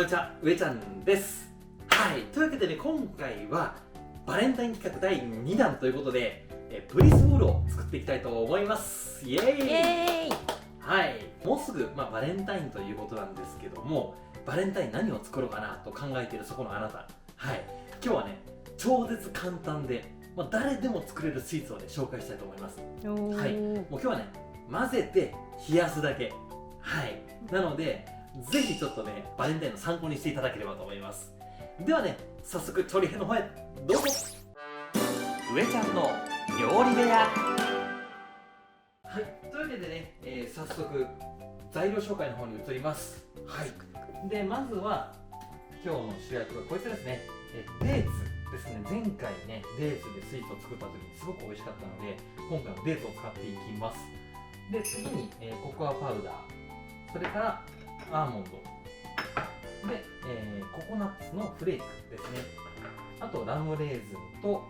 こんにちは、上ちゃんです。はい、というわけでね、今回はバレンタイン企画第2弾ということでブリスボールを作っていきたいと思います。イエーイ、イエーイ。はい、もうすぐ、バレンタインということなんですけども、バレンタイン何を作ろうかなと考えているそこのあなた、はい、今日はね、超絶簡単で、誰でも作れるスイーツをね、紹介したいと思います。はい、もう今日はね、混ぜて冷やすだけ。はい、なのでぜひちょっとね、バレンタインの参考にしていただければと思います。ではね、早速調理編の方へどうぞ。上ちゃんの料理部屋。はい、というわけでね、早速材料紹介の方に移ります。はい、でまずは今日の主役はこいつですね、デーツですね。前回ね、デーツでスイーツを作った時にすごく美味しかったので、今回もデーツを使っていきます。で次に、ココアパウダー、それからアーモンドで、ココナッツのフレークですね。あとラムレーズンと、こ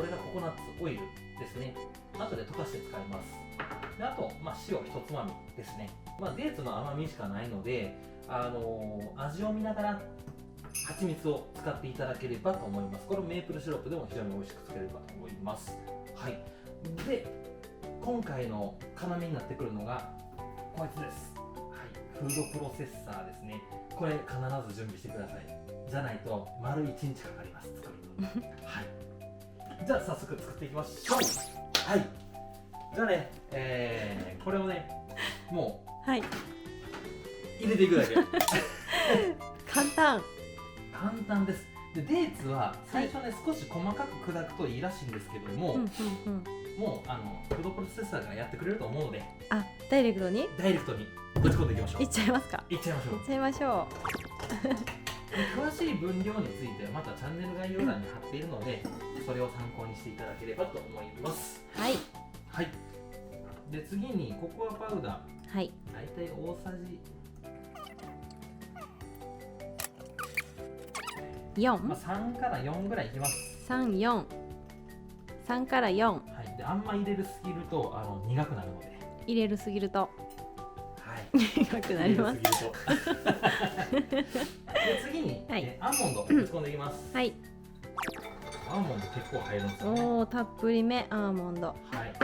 れがココナッツオイルですね。後で溶かして使います。であと、塩一つまみですね。デーツの甘みしかないので、味を見ながら蜂蜜を使っていただければと思います。これメープルシロップでも非常に美味しく作れるかと思います。はい、で今回の要になってくるのがこいつです。フードプロセッサーですね。これ必ず準備してください。じゃないと丸1日かかります、作るのに。はい、じゃあ早速作っていきましょう。はい、じゃあね、これをね、もう、はい、入れていくだけ。簡単です。でデーツは最初ね、少し細かく砕くといいらしいんですけども、もうフードプロセッサーがやってくれると思うので、ダイレクトにぶち込んでいきましょう。いっちゃいますか。いっちゃいましょう。いっちゃいましょ詳しい分量についてはまたチャンネル概要欄に貼っているので、それを参考にしていただければと思います。う。はいはい。で次にココアパウダー、はい、大体大さじ4、3から4ぐらいいきます。3、4、3から4。はい。であんま入れるすぎると苦くなるので、入れるすぎると、はい、苦くなります。入れるすぎると。で次に、アーモンドぶち込んでいきます。はい、アーモンド結構入るんですよね。おお、たっぷりめアーモンド。はい。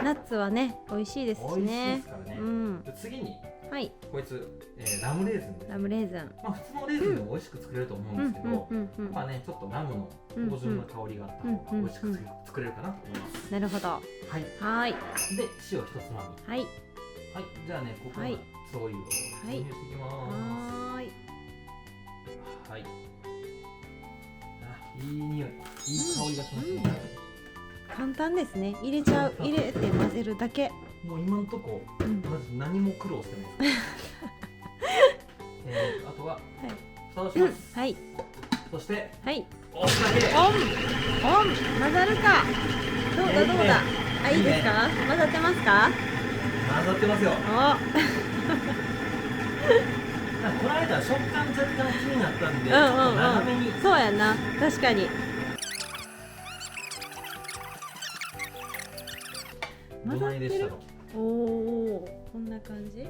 ナッツはね、美味しいですし美味しいでねす。からね。で次にはい、こいつ、ラムレーズンです。ラムレーズン。普通のレーズンでも美味しく作れると思うんですけど、ちょっとラムの芳醇な香りがあった方が美味しく作れるかなと思います。なるほど。はい。はい。で塩一つまみ。はい。はい。じゃあね、ココナッツオイルを投入していきます。はい。はい。いい匂い、いい香りがしますね。簡単ですね。入れちゃう、入れて混ぜるだけ。もう今のとこまず何も苦労してないです。あとは蓋をします。はい。そしてはい。押すだけ。オン。混ざるか。どうだ。いいですか。混ざってますか。混ざってますよ。この間食感若干気になったんで、ちょっと長めに。そうやな、確かに。どないでしたの？おお、こんな感じ？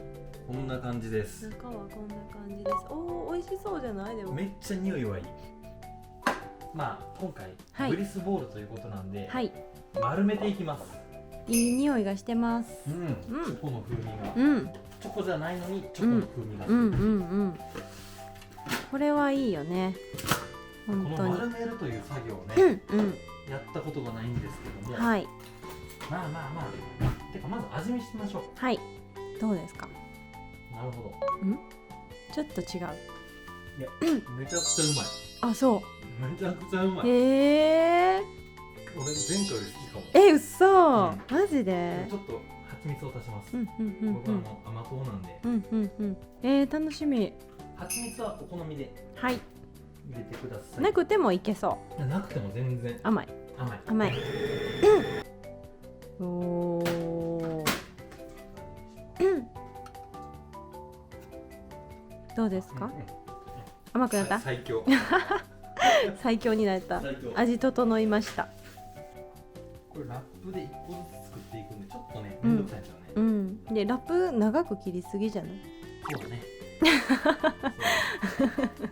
こんな感じです。中はこんな感じです。おお、美味しそうじゃない？でもめっちゃ匂いはいい。今回ブリスボールということなんで、丸めていきます。いい匂いがしてます。チョコの風味が。チョコじゃないのにチョコの風味がする。これはいいよね。本当に。この丸めるという作業をね、やったことがないんですけども。はい。てかまず味見してみましょう。はい。どうですか。なるほど。ちょっと違う。いや、めちゃくちゃうまい。あ、そう。めちゃくちゃうまい。へえ。俺前回より好きかも。嘘。マジで。ちょっと蜂蜜を足します。これは甘党なんで。楽しみ。蜂蜜はお好みで。はい。入れてください。なくてもいけそう。なくても全然。甘い。おお。どうですか。甘くなった。最強。最強になった。味整いました。これラップで一個ずつ作っていくんで、ちょっとね、めんどくさいですよね。で、ラップ長く切りすぎじゃない。そうだね。確かに。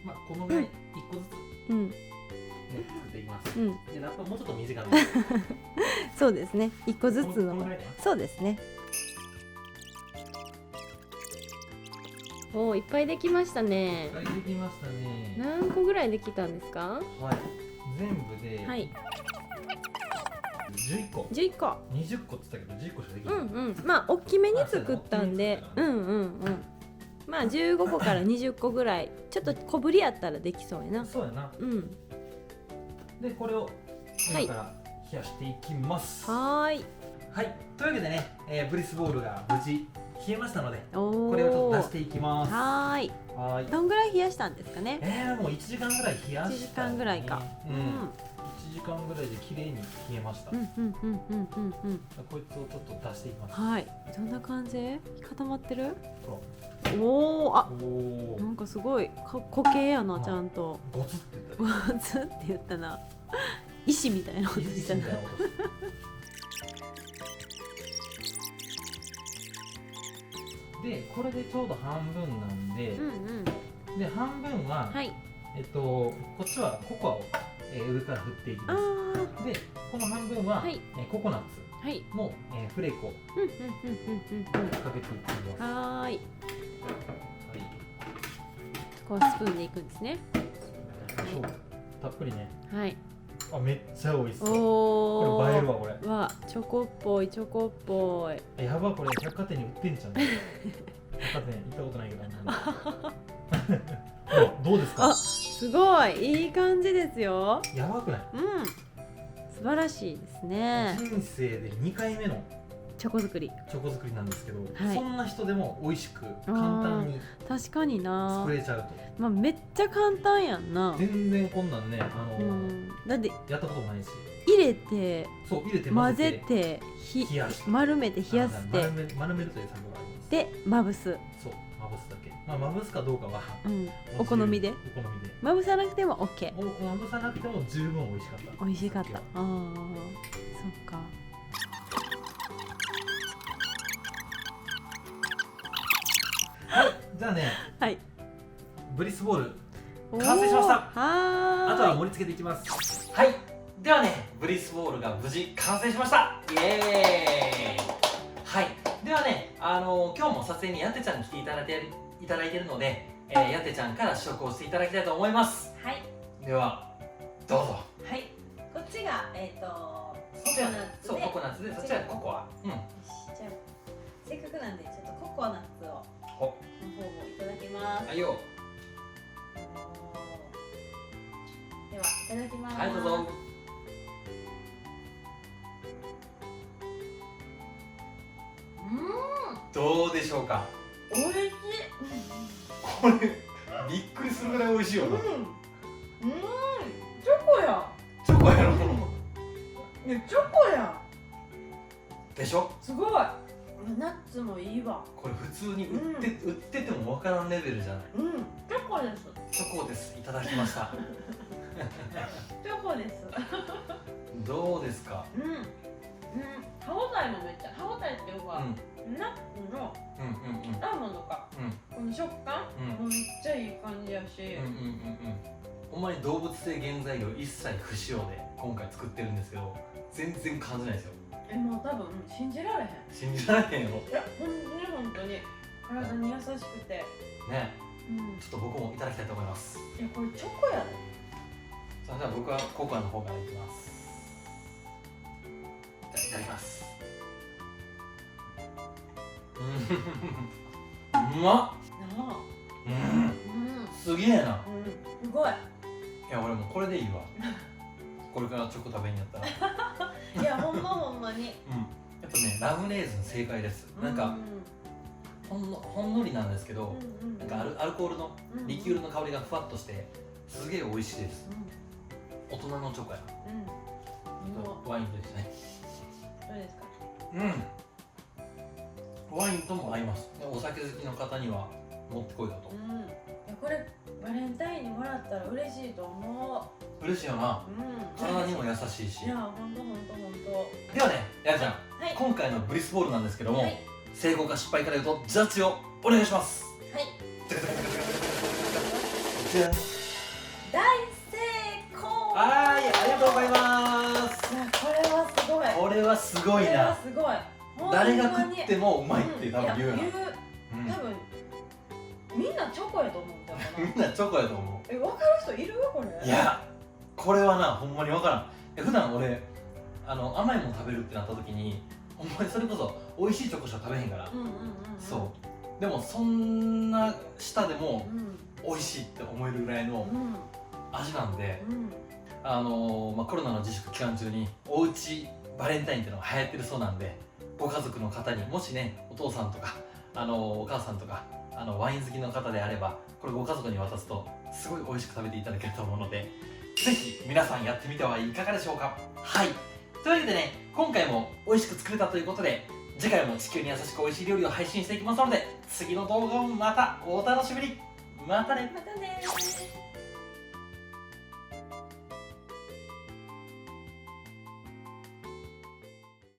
まあこのぐらい1個ずつうんね作っていきます。うん、でラップはもうちょっと短め。そうですね。一個ずつこののぐらいかな。そうですね。おー、いっぱいできましたね。いっぱいできましたね。何個ぐらいできたんですか？はい。全部ではい、 11個。 11個。 20個って言ったけど10個しかできうない。んうん、まあ大きめに作ったんで、うんうんうん。まあ15個から20個ぐらい、ちょっと小ぶりやったらできそうやな。そうやな。うん。でこれをはい今から冷やしていきます。はーい。はい。というわけでね、ブリスボールが無事冷えましたので、おお。これをちょっと出していきます。はーい。はーい。どんぐらい冷やしたんですかね？もう1時間ぐらい冷やした、ね。 1時間ぐらいか。うん。1時間ぐらいで綺麗に冷えました。うんうんうんうんうんうん。こいつをちょっと出していきます。はい。どんな感じ？固まってる？ほおお、あ、ら。おお。なんかすごい固形やな、ちゃんと。ゴツって言ったゴツって言ったな。石みたいな音したな。でこれでちょうど半分なんで、うんうん。で半分は、はい。こっちはココアを、上から振っていきあます。あ。でこの半分は、はいココナッはい。ツの、フレークをうんうんうんうんうんかけていきます。はうん。はーい。い。こうスプーンでいくんですね。そうたっぷりね。はい。あ、めっちゃ美味しそう。おお。これ映えるわこれ。わ、チョコっぽいチョコっぽい。やばこれ百貨店に売ってんじゃん。百貨店行ったことないけど。ほらどうですか？あ、すごいいい感じですよ。やばくない？うん。素晴らしいですね。人生で2回目のチョコ作り。チョコ作りなんですけど、はいそんな人でも美味しく簡単に確かにな作。れちゃうと。まあめっちゃ簡単やんな。全然こんなんね、うん。だってやったこともないし、入れてそう入れて混ぜて冷やして丸めて冷やして丸めるという作業があります。でまぶす。そうまぶすだけ。まあまぶすかどうかはうん。お好みで。お好みで。まぶさなくても OK。まぶさなくても十分美味しかった。美味しかった。さああ、そっか。っきはじゃあね、はい。ブリスボール完成しました。はーい。あとは盛り付けていきます。はい。ではね、ブリスボールが無事完成しました。イエーイ。はい。ではね、今日も撮影にやってちゃんに来ていただいているので、やってちゃんから試食をしていただきたいと思います。はい。ではどうぞ。はい。こっちがそっちはそうココナッツで、そっちはココア。うん。じゃあせっかくなんでちょっとココナッツをの方もいただきます。はいよ。ではいただきます。はいどうぞ。どうでしょうか。おいしい。これびっくりするぐらい美味しいよな。チョコや。チョコやろ。いやチョコや。でしょ。すごい。ナッツもいいわ。これ普通に売っててもわからんレベルじゃない。チョコです。チョコです。いただきました。チョコです。どうですか。歯応えもめっちゃ歯応えっていうか、ナッツのアーモンドか、この食感もめっちゃいい感じやし、ほんまに動物性原材料一切不使用で今回作ってるんですけど、全然感じないですよ。もう多分信じられへん。信じられへんよ。いや本当に体に優しくてね、ちょっと僕もいただきたいと思います。いやこれチョコやで。さあじゃあ僕はココアの方からいきます。いただきます。うまっ。すげえな。すごい。いや俺もうこれでいいわ。これからチョコ食べんやったら。いやほんまに。やっぱねラムネーズン正解です。なんかほんのりなんですけど、なんかアルコールのリキュールの香りがふわっとしてすげえ美味しいです。大人のチョコや。ワインと一緒ね。どうですか。ワインとも合います。お酒好きの方にはもってこいだと。これバレンタインにもらったら嬉しいと思う。嬉しいよな。体にも優しいし。いやほんと。ではね、やなちゃん、今回のブリスボールなんですけども、成功か失敗かでいうとジャッジをお願いします。はい。じゃん。大成功。はい、ありがとうございます。いや、これはすごい。これはすごいこれはな。すごい。誰が食ってもうまいって多分言うな。多分みんなチョコやと思うんだよな。みんなチョコやと思う。分かる人いるこれ？いや、これはな、ほんまに分からん。普段俺甘いもの食べるってなった時に、ほんまにそれこそ美味しいチョコしか食べへんから。そうでもそんな舌でも美味しいって思えるぐらいの味なんで、コロナの自粛期間中におうちバレンタインっていうのが流行ってるそうなんで、ご家族の方にもしね、お父さんとかお母さんとかワイン好きの方であれば、これご家族に渡すとすごい美味しく食べていただけると思うので、ぜひ皆さんやってみてはいかがでしょうか。はい、というわけでね、今回も美味しく作れたということで、次回も地球に優しく美味しい料理を配信していきますので、次の動画をまたお楽しみに。またね。またね。